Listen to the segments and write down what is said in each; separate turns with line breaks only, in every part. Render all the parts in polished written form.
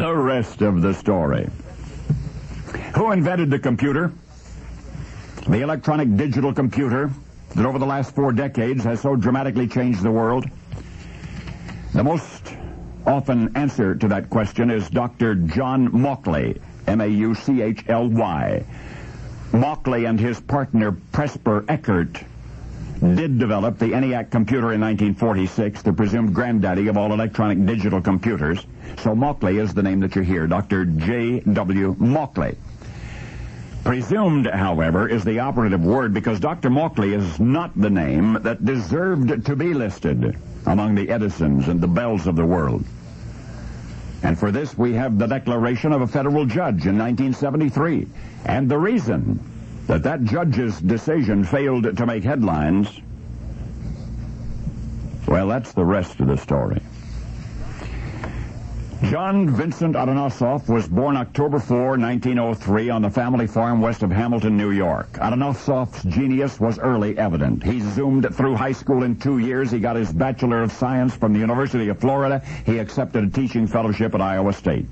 The rest of the story. Who invented the computer? The electronic digital computer that over the last 4 decades has so dramatically changed the world? The most often answer to that question is Dr. John Mauchly, M-A-U-C-H-L-Y. Mauchly and his partner Presper Eckert did develop the ENIAC computer in 1946, the presumed granddaddy of all electronic digital computers. So Mauchly is the name that you hear, Dr. J.W. Mauchly. Presumed, however, is the operative word because Dr. Mauchly is not the name that deserved to be listed among the Edisons and the Bells of the world. And for this, we have the declaration of a federal judge in 1973. And the reason that judge's decision failed to make headlines, well, that's the rest of the story. John Vincent Adonosoff was born October 4, 1903, on the family farm west of Hamilton, New York. Adonosoff's genius was early evident. He zoomed through high school in 2 years. He got his Bachelor of Science from the University of Florida. He accepted a teaching fellowship at Iowa State.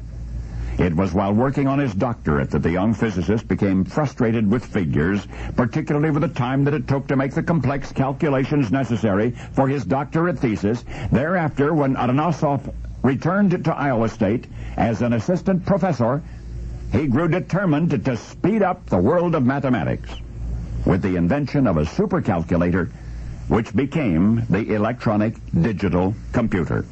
It was while working on his doctorate that the young physicist became frustrated with figures, particularly with the time that it took to make the complex calculations necessary for his doctorate thesis. Thereafter, when Adonosoff returned to Iowa State as an assistant professor, he grew determined to speed up the world of mathematics with the invention of a supercalculator, which became the electronic digital computer.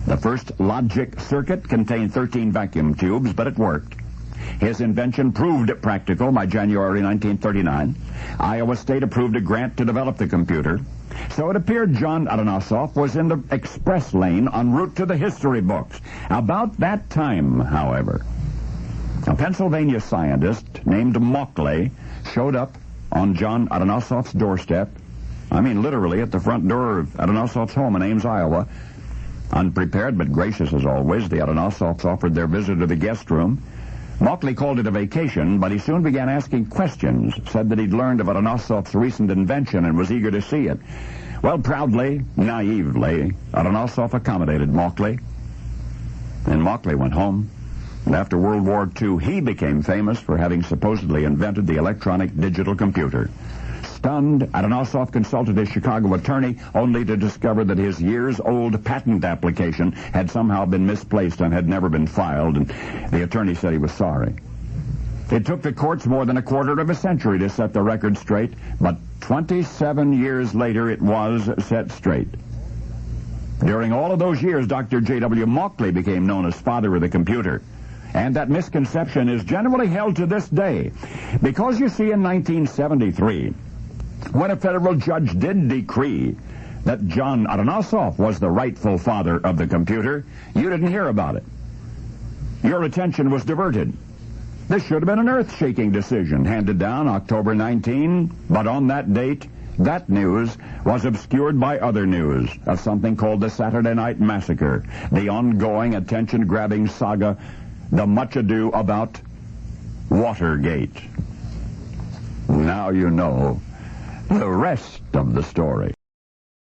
The first logic circuit contained 13 vacuum tubes, but it worked. His invention proved practical by January 1939. Iowa State approved a grant to develop the computer. So it appeared John Adonosoff was in the express lane en route to the history books. About that time, however, a Pennsylvania scientist named Mauchly showed up on John Adonosoff's doorstep. I mean, literally at the front door of Adonosoff's home in Ames, Iowa. Unprepared but gracious as always, the Adonosoffs offered their visitor the guest room. Mauchly called it a vacation, but he soon began asking questions, said that he'd learned of Adonosoff's recent invention and was eager to see it. Well, proudly, naively, Adonosoff accommodated Mauchly. And Mauchly went home. And after World War II, he became famous for having supposedly invented the electronic digital computer. Stunned, Adonosoff consulted his Chicago attorney only to discover that his years-old patent application had somehow been misplaced and had never been filed, and the attorney said he was sorry. It took the courts more than a quarter of a century to set the record straight, but 27 years later it was set straight. During all of those years, Dr. J.W. Mauchly became known as father of the computer. And that misconception is generally held to this day. Because, you see, in 1973, when a federal judge did decree that John Adonosoff was the rightful father of the computer, you didn't hear about it. Your attention was diverted. This should have been an earth-shaking decision handed down October 19, but on that date, that news was obscured by other news of something called the Saturday Night Massacre, the ongoing attention-grabbing saga, the much ado about Watergate. Now you know the rest of the story.